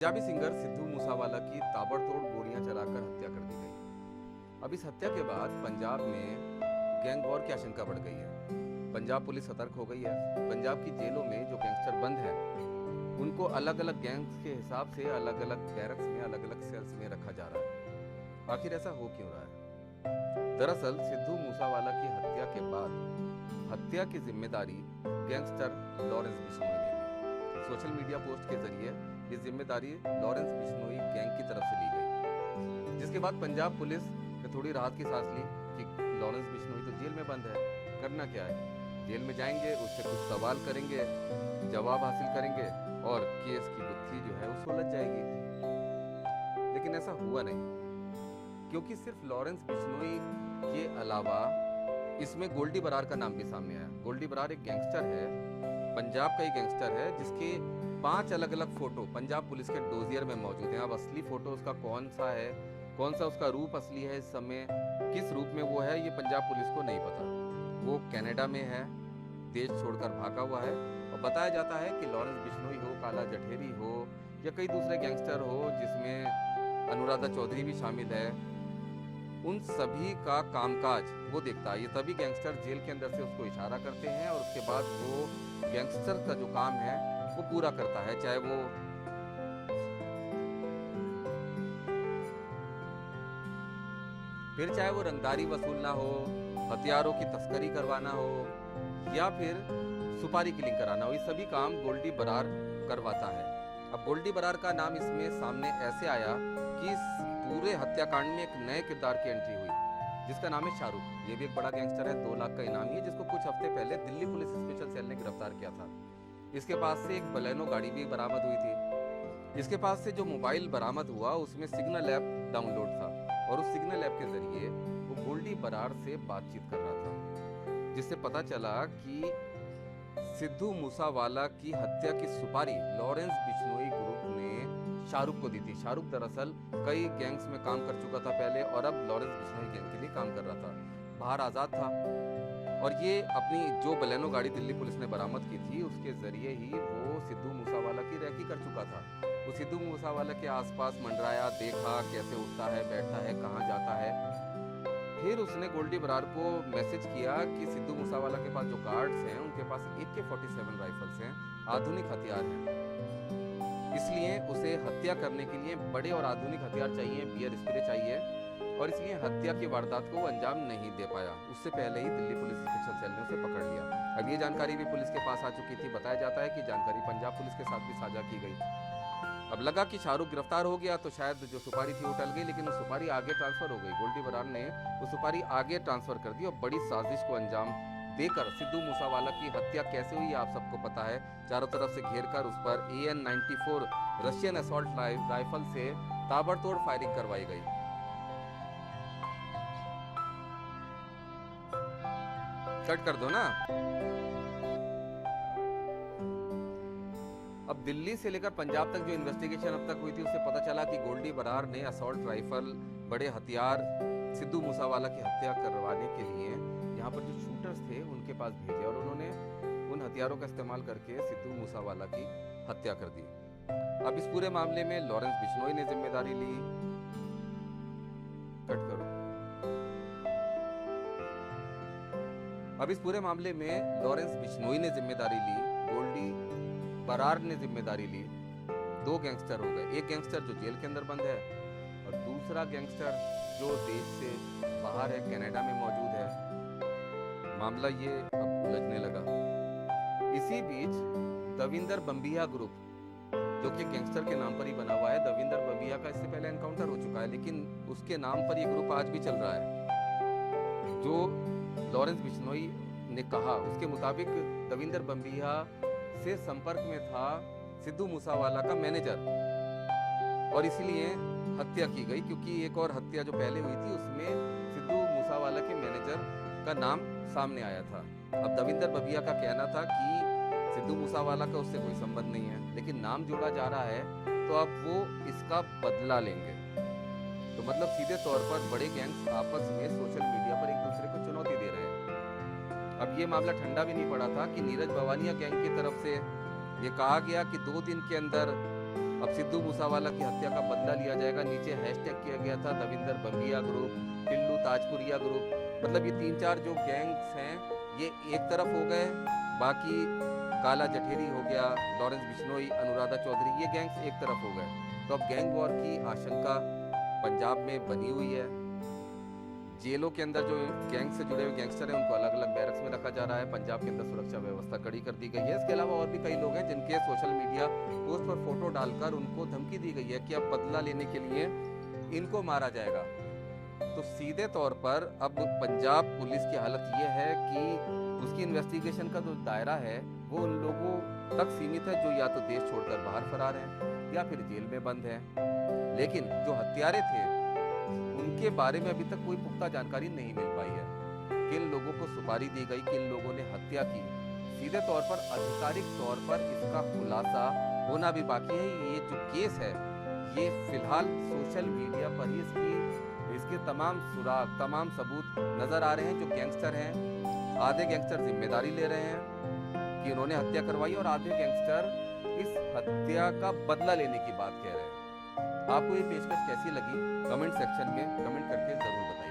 Punjabi singer Sidhu Moosewala की ताबड़तोड़ गोलियां चलाकर हत्या कर दी गई। अब इस हत्या के बाद पंजाब में गैंग वॉर की आशंका बढ़ गई है। पंजाब पुलिस सतर्क हो गई है। पंजाब की जेलों में जो गैंगस्टर बंद हैं, उनको अलग अलग गैंग्स के हिसाब से अलग अलग बैरक्स में, अलग अलग सेल्स में रखा जा रहा है। आखिर ऐसा हो क्यों रहा है? दरअसल सिद्धू मूसावाला की हत्या के बाद हत्या की जिम्मेदारी गैंगस्टर लॉरेंस बिश्नोई ने ली। सोशल मीडिया पोस्ट के जरिए ये जिम्मेदारी लॉरेंस बिश्नोई गैंग की तरफ से ली गई, जिसके बाद पंजाब पुलिस ने थोड़ी राहत की सांस ली कि लॉरेंस बिश्नोई तो जेल में बंद है, करना क्या है, जेल में जाएंगे, उससे कुछ सवाल करेंगे, जवाब हासिल करेंगे और केस की गुत्थी जो है वो सुलझ जाएगी। लेकिन ऐसा हुआ नहीं, क्योंकि सिर्फ लॉरेंस बिश्नोई के अलावा इसमें गोल्डी बरार का नाम भी सामने आया। गोल्डी बरार एक गैंगस्टर है, पंजाब का ही गैंगस्टर है, जिसके 5 अलग अलग फोटो पंजाब पुलिस के डोजियर में मौजूद हैं। अब असली फोटो उसका कौन सा है, कौन सा उसका रूप असली है, इस समय किस रूप में वो है, ये पंजाब पुलिस को नहीं पता। वो कनाडा में है, देश छोड़कर भागा हुआ है और बताया जाता है कि लॉरेंस बिश्नोई हो, काला जठेरी हो या कई दूसरे गैंगस्टर हो, जिसमें अनुराधा चौधरी भी शामिल है, उन सभी का कामकाज वो देखता है। ये तभी गैंगस्टर जेल के अंदर से उसको इशारा करते हैं और उसके बाद वो गैंगस्टर का जो काम है वो पूरा करता है, चाहे वो रंगदारी वसूलना हो, हथियारों की तस्करी करवाना हो या फिर सुपारी किलिंग कराना हो, ये सभी काम गोल्डी बरार करवाता है। अब गोल्डी बरार का नाम इसमें सामने ऐसे आया कि इस पूरे हत्याकांड में एक नए किरदार की एंट्री हुई, जिसका नाम है शाहरुख। ये भी एक बड़ा गैंगस्टर है, 2 लाख का इनामी है, जिसको कुछ हफ्ते पहले दिल्ली पुलिस स्पेशल सेल ने गिरफ्तार किया था। इसके पास से एक बलेनो गाड़ी भी बरामद हुई थी। इसके पास से जो मोबाइल बरामद हुआ उसमें सिग्नल ऐप डाउनलोड था और उस सिग्नल ऐप के जरिए वो गोल्डी बरार से बातचीत कर रहा था, जिससे पता चला कि सिद्धू मूसावाला की हत्या की सुपारी लॉरेंस बिश्नोई ग्रुप ने शाहरुख को दी थी। शाहरुख दरअसल कई गैंग्स में काम कर चुका था पहले और अब लॉरेंस बिश्नोई गैंग के लिए काम कर रहा था, बाहर आज़ाद था और ये अपनी जो बलेनो गाड़ी दिल्ली पुलिस ने बरामद की थी उसके जरिए ही वो सिद्धू मूसावाला की रैकी कर चुका था। वो सिद्धू मूसावाला के आसपास मंडराया, देखा कैसे उठता है, बैठता है, कहाँ जाता है। फिर उसने गोल्डी बरार को मैसेज किया कि सिद्धू मूसावाला के पास जो गार्ड्स हैं उनके पास AK-47 राइफल्स हैं, आधुनिक हथियार हैं, इसलिए उसे हत्या करने के लिए बड़े और आधुनिक हथियार चाहिए, बियर स्प्रे चाहिए और इसलिए हत्या की वारदात को अंजाम नहीं दे पाया। उससे पहले ही दिल्ली पुलिस स्पेशल सेल ने उसे पकड़ लिया। अब ये जानकारी भी पुलिस के पास आ चुकी थी। बताया जाता है कि जानकारी पंजाब पुलिस के साथ भी साझा की गई। अब लगा कि शाहरुख गिरफ्तार हो गया तो शायद जो सुपारी थी वो टल गई, लेकिन वो सुपारी आगे ट्रांसफर हो गई। गोल्डी बरार ने वो सुपारी आगे ट्रांसफर कर दी और बड़ी साजिश को अंजाम देकर सिद्धू मूसावाला की हत्या कैसे हुई आप सबको पता है। चारों तरफ से घेरकर उस पर AN-94 रशियन असॉल्ट राइफल से ताबड़तोड़ फायरिंग करवाई गई। कट कर दो ना। अब दिल्ली से लेकर पंजाब तक जो इन्वेस्टिगेशन अब तक हुई थी उससे पता चला कि गोल्डी बरार ने असॉल्ट राइफल, बड़े हथियार सिद्धू मूसावाला की हत्या करवाने के लिए यहाँ पर जो शूटर्स थे उनके पास भेजे और उन्होंने उन हथियारों का इस्तेमाल करके सिद्धू मूसावाला की हत्या कर दी। अब इस पूरे मामले में लॉरेंस बिश्नोई ने जिम्मेदारी ली। कट करो। अब इस पूरे मामले में लॉरेंस बिश्नोई ने जिम्मेदारी ली, गोल्डी बरार ने जिम्मेदारी ली। 2 गैंगस्टर हो गए, एक गैंगस्टर जो जेल के अंदर बंद है और दूसरा गैंगस्टर जो देश से बाहर है, कनाडा में मौजूद है। मामला ये अब उलझने लगा। इसी बीच दविंदर बम्बिया ग्रुप, जो कि गैंगस्टर के नाम पर ही बना हुआ है, दविंदर बम्बिया का इससे पहले एनकाउंटर हो चुका है, लेकिन उसके नाम पर ये ग्रुप आज भी चल रहा है। जो लॉरेंस बिश्नोई ने कहा उसके मुताबिक दविंदर बम्बिया से संपर्क में था सिद्धू मूसावाला का मैनेजर और इसलिए हत्या की गई, क्योंकि एक और हत्या जो पहले हुई थी उसमें सिद्धू मूसावाला के मैनेजर का नाम सामने आया था। अब दविंदर बम्बिया का कहना था कि सिद्धू मूसावाला का उससे कोई संबंध नहीं है, लेकिन नाम जोड़ा जा रहा है तो अब वो इसका बदला लेंगे। तो मतलब सीधे तौर पर बड़े गैंग्स आपस में सोशल मीडिया पर एक दूसरे को चुनौती दे रहे हैं। अब ये मामला ठंडा भी नहीं पड़ा था कि नीरज भवानिया गैंग की तरफ से ये कहा गया कि 2 दिन के अंदर अब सिद्धू मूसावाला की हत्या का बदला लिया जाएगा। नीचे हैशटैग किया गया था दविंदर बम्बिया ग्रुप, टिल्लू ताजपुरिया ग्रुप। मतलब ये 3-4 जो गैंग्स हैं ये एक तरफ हो गए, बाकी काला जठेरी हो गया, लॉरेंस बिश्नोई, अनुराधा चौधरी, ये गैंग्स एक तरफ हो गए। तो अब गैंग वॉर की आशंका पंजाब में बनी हुई है। जेलों के अंदर जो गैंग से जुड़े हुए गैंगस्टर हैं उनको अलग अलग बैरक्स में रखा जा रहा है। पंजाब के अंदर सुरक्षा व्यवस्था कड़ी कर दी गई है। इसके अलावा और भी कई लोग हैं जिनके सोशल मीडिया पोस्ट पर फोटो डालकर उनको धमकी दी गई है कि अब बदला लेने के लिए इनको मारा जाएगा। तो सीधे तौर पर अब पंजाब पुलिस की हालत ये है कि उसकी इन्वेस्टिगेशन का जो दायरा है वो उन लोगों तक सीमित है जो या तो देश छोड़कर बाहर फरार हैं या फिर जेल में बंद हैं। लेकिन जो हत्यारे थे उनके बारे में अभी तक कोई पुख्ता जानकारी नहीं मिल पाई है। किन लोगों को सुपारी दी गई, किन लोगों ने हत्या की, सीधे तौर पर आधिकारिक तौर पर इसका खुलासा होना भी बाकी है। ये जो केस है ये फिलहाल सोशल मीडिया पर ही इसके तमाम सुराग, तमाम सबूत नजर आ रहे हैं। जो गैंगस्टर हैं, आधे गैंगस्टर जिम्मेदारी ले रहे हैं कि उन्होंने हत्या करवाई और आधे गैंगस्टर इस हत्या का बदला लेने की बात कह रहे हैं। आपको ये पेशकश कैसी लगी कमेंट सेक्शन में कमेंट करके जरूर बताइए।